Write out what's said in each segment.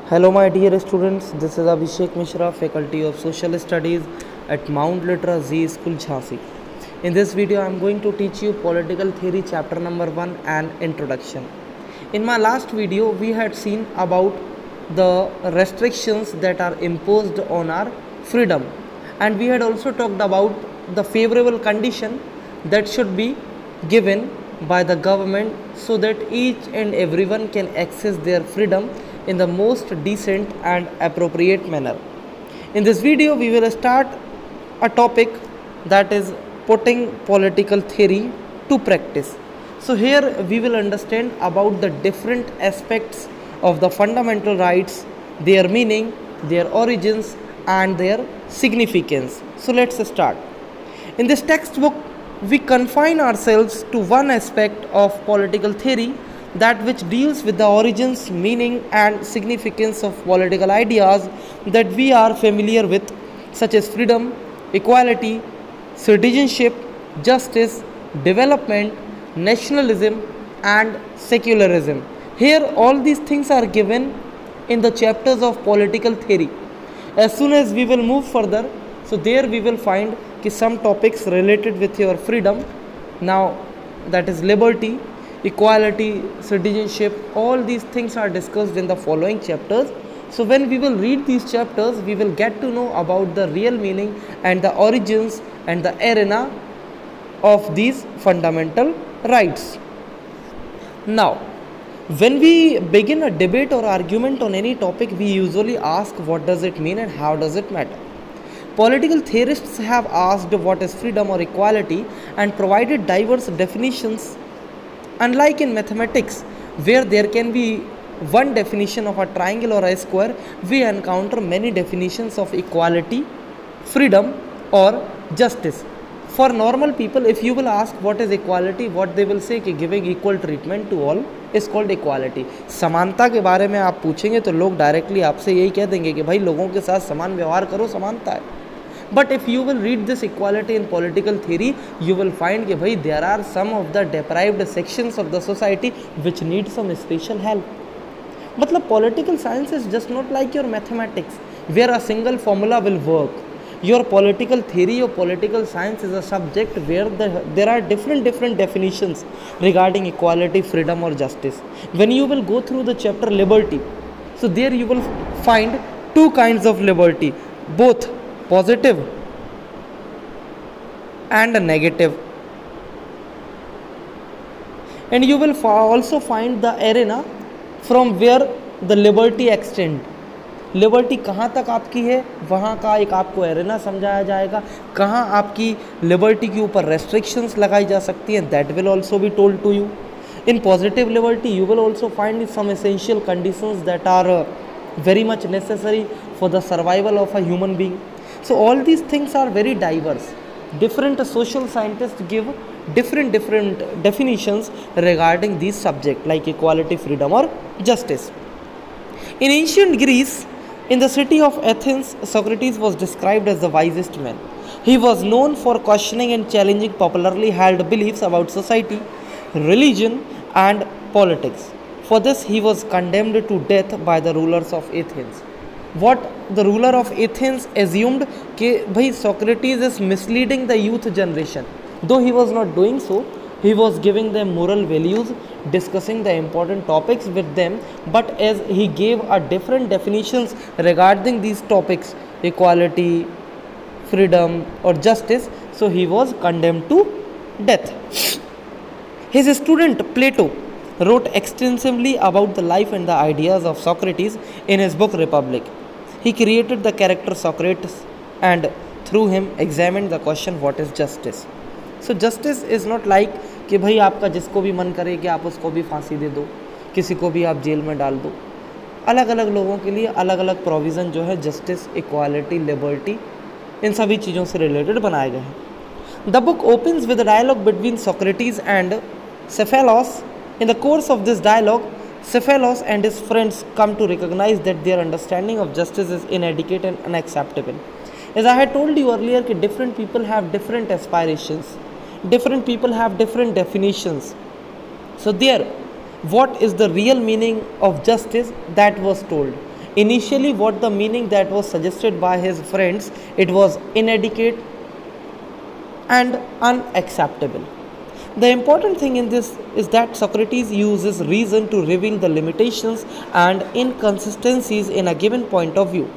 Hello, my dear students. This is Abhishek Mishra, Faculty of Social Studies at Mount Litra Z School, Jhansi. In this video, I am going to teach you Political Theory, Chapter number 1 and Introduction. In my last video, we had seen about the restrictions that are imposed on our freedom, and we had also talked about the favorable condition that should be given by the government so that each and everyone can access their freedom in the most decent and appropriate manner. In this video, we will start a topic that is putting political theory to practice. So here we will understand about the different aspects of the fundamental rights, their meaning, their origins and their significance. So let's start. In this textbook, we confine ourselves to one aspect of political theory, that which deals with the origins, meaning and significance of political ideas that we are familiar with, such as freedom, equality, citizenship, justice, development, nationalism and secularism. Here all these things are given in the chapters of political theory. As soon as we will move further, so there we will find some topics related with your freedom, now that is liberty, equality, citizenship, all these things are discussed in the following chapters. So when we will read these chapters, we will get to know about the real meaning and the origins and the arena of these fundamental rights. Now, when we begin a debate or argument on any topic, we usually ask what does it mean and how does it matter. Political theorists have asked what is freedom or equality and provided diverse definitions. Unlike in mathematics, where there can be one definition of a triangle or a square, we encounter many definitions of equality, freedom or justice. For normal people, if you will ask what is equality, what they will say कि giving equal treatment to all is called equality. समानता के बारे में आप पूछेंगे तो लोग directly आपसे यही कह देंगे कि भाई लोगों के साथ समान व्यवहार करो, समानता है. But if you will read this equality in political theory, you will find that bhai, there are some of the deprived sections of the society which need some special help. Matlab political science is just not like your mathematics where a single formula will work. Your political theory or political science is a subject where there are different definitions regarding equality, freedom or justice. When you will go through the chapter liberty, so there you will find two kinds of liberty, both positive and negative, and you will also find the arena from where the liberty extend. Liberty कहाँ तक आपकी है वहाँ का एक आपको arena समझाया जाएगा, कहाँ आपकी लिबर्टी के ऊपर रेस्ट्रिक्शंस लगाई जा सकती हैं, that will also be told to you. In positive liberty you will also find some essential conditions that are very much necessary for the survival of a human being. So all these things are very diverse. Different social scientists give different definitions regarding these subjects like equality, freedom or justice. In ancient Greece, in the city of Athens, Socrates was described as the wisest man. He was known for questioning and challenging popularly held beliefs about society, religion and politics. For this, he was condemned to death by the rulers of Athens. What the ruler of Athens assumed that bhai Socrates is misleading the youth generation. Though he was not doing so, he was giving them moral values, discussing the important topics with them, but as he gave a different definitions regarding these topics, equality, freedom or justice, so he was condemned to death. His student Plato wrote extensively about the life and the ideas of Socrates in his book Republic. He created the character Socrates and through him examined the question what is justice. So justice is not like कि भाई आपका जिसको भी मन करे कि आप उसको भी फांसी दे दो, किसी को भी आप जेल में डाल दो. अलग अलग लोगों के लिए अलग अलग प्रोविज़न जो है जस्टिस, इक्वालिटी, लिबर्टी, इन सभी चीज़ों से रिलेटेड बनाए गए हैं. The book opens with dialogue between Socrates and Cephalus. In the course of this dialogue, Cephalus and his friends come to recognize that their understanding of justice is inadequate and unacceptable. As I had told you earlier, that different people have different aspirations, different people have different definitions. So there, what is the real meaning of justice, that was told. Initially, what the meaning that was suggested by his friends, it was inadequate and unacceptable. The important thing in this is that Socrates uses reason to reveal the limitations and inconsistencies in a given point of view.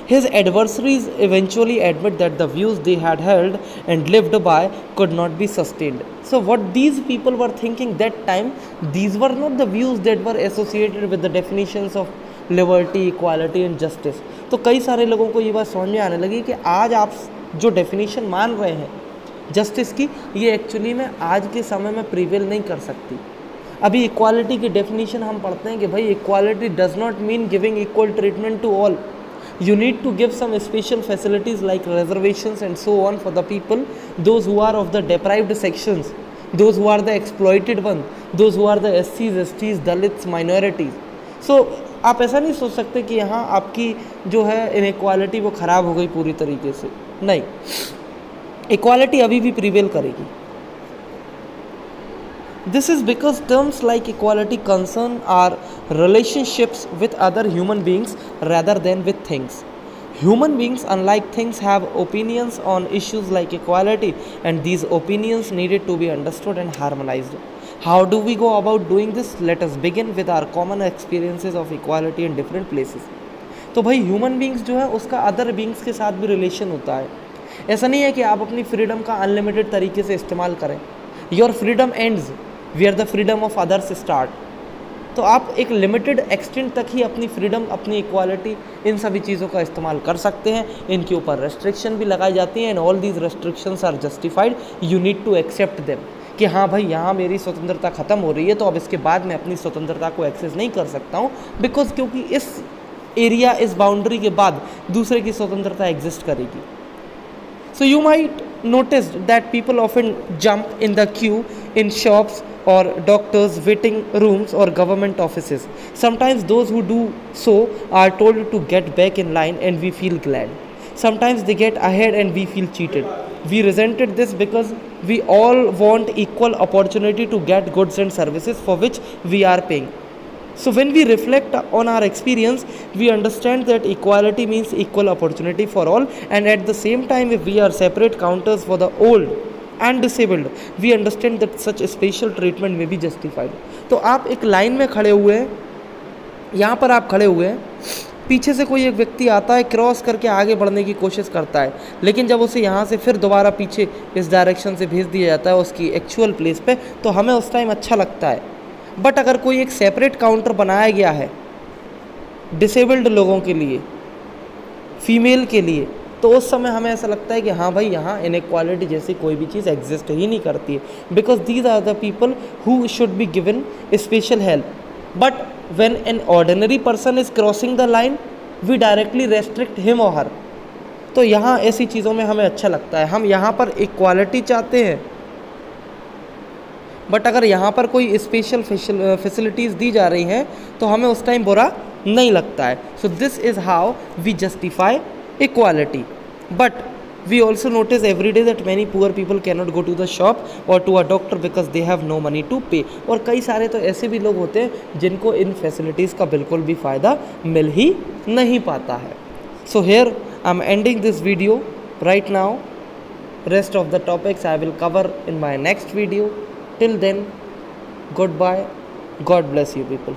His adversaries eventually admit that the views they had held and lived by could not be sustained. So, what these people were thinking that time, these were not the views that were associated with the definitions of liberty, equality and justice. तो कई सारे लोगों को ये बात समझ में आने लगी कि आज आप जो डेफिनेशन मान रहे हैं जस्टिस की, ये एक्चुअली में आज के समय में प्रिवेल नहीं कर सकती. अभी इक्वालिटी की डेफिनेशन हम पढ़ते हैं कि भाई equality does not mean giving equal treatment to all. You need to give some special facilities like reservations and so on for the people, those who are of the deprived sections, those who are the exploited ones, those who are the SCs, STs, Dalits, minorities. So आप ऐसा नहीं सोच सकते कि यहाँ आपकी जो है इनइक्वालिटी वो ख़राब हो गई पूरी तरीके से. नहीं, इक्वालिटी अभी भी प्रिवेल करेगी. This is because terms like equality concern our relationships with other human beings rather than with things. Human beings, unlike things, have opinions on issues like equality, and these opinions needed to be understood and harmonized. How do we go about doing this? Let us begin with our common experiences of equality in different places. तो भाई human beings जो है उसका other beings के साथ भी relation होता है. ऐसा नहीं है कि आप अपनी फ्रीडम का अनलिमिटेड तरीके से इस्तेमाल करें. Your freedom ends where the freedom of others start. तो आप एक लिमिटेड एक्सटेंट तक ही अपनी फ्रीडम, अपनी इक्वालिटी, इन सभी चीज़ों का इस्तेमाल कर सकते हैं. इनके ऊपर रेस्ट्रिक्शन भी लगाई जाती हैं and all these restrictions are justified. You need to accept them कि हाँ भाई यहाँ मेरी स्वतंत्रता ख़त्म हो रही है तो अब इसके बाद मैं अपनी स्वतंत्रता को एक्सेस नहीं कर सकता हूँ, बिकॉज क्योंकि इस एरिया, इस बाउंड्री के बाद दूसरे की स्वतंत्रता एग्जिस्ट करेगी. So you might notice that people often jump in the queue in shops or doctors' waiting rooms or government offices. Sometimes those who do so are told to get back in line and we feel glad. Sometimes they get ahead and we feel cheated. We resented this because we all want equal opportunity to get goods and services for which we are paying. So when we reflect on our experience, we understand that equality means equal opportunity for all, and at the same time, if we are separate counters for the old and disabled, we understand that such special treatment may be justified. तो आप एक line में खड़े हुए हैं, यहाँ पर आप खड़े हुए हैं, पीछे से कोई एक व्यक्ति आता है, क्रॉस करके आगे बढ़ने की कोशिश करता है, लेकिन जब उसे यहाँ से फिर दोबारा पीछे इस डायरेक्शन से भेज दिया जाता है उसकी एक्चुअल प्लेस पे, तो हमें उस टाइम अच्छा लगता है. बट अगर कोई एक सेपरेट काउंटर बनाया गया है डिसेबल्ड लोगों के लिए, फीमेल के लिए, तो उस समय हमें ऐसा लगता है कि हाँ भाई यहाँ इनइक्वालिटी जैसी कोई भी चीज़ एग्जिस्ट ही नहीं करती है, because these are the people who should be given special help. But when an ordinary person is crossing the line, we directly restrict him or her. तो यहाँ ऐसी चीज़ों में हमें अच्छा लगता है, हम यहाँ पर इक्वालिटी चाहते हैं, बट अगर यहाँ पर कोई स्पेशल फैसिलिटीज़ दी जा रही हैं तो हमें उस टाइम बुरा नहीं लगता है. So this is how we justify equality. But we also notice every day that many poor people can not go to the shop और to a doctor because they have no money to pay. और कई सारे तो ऐसे भी लोग होते हैं जिनको इन फैसिलिटीज़ का बिल्कुल भी फ़ायदा मिल ही नहीं पाता है. So here I am ending this video right now. Rest of the topics I will cover in my next video. Till then, goodbye. God bless you people.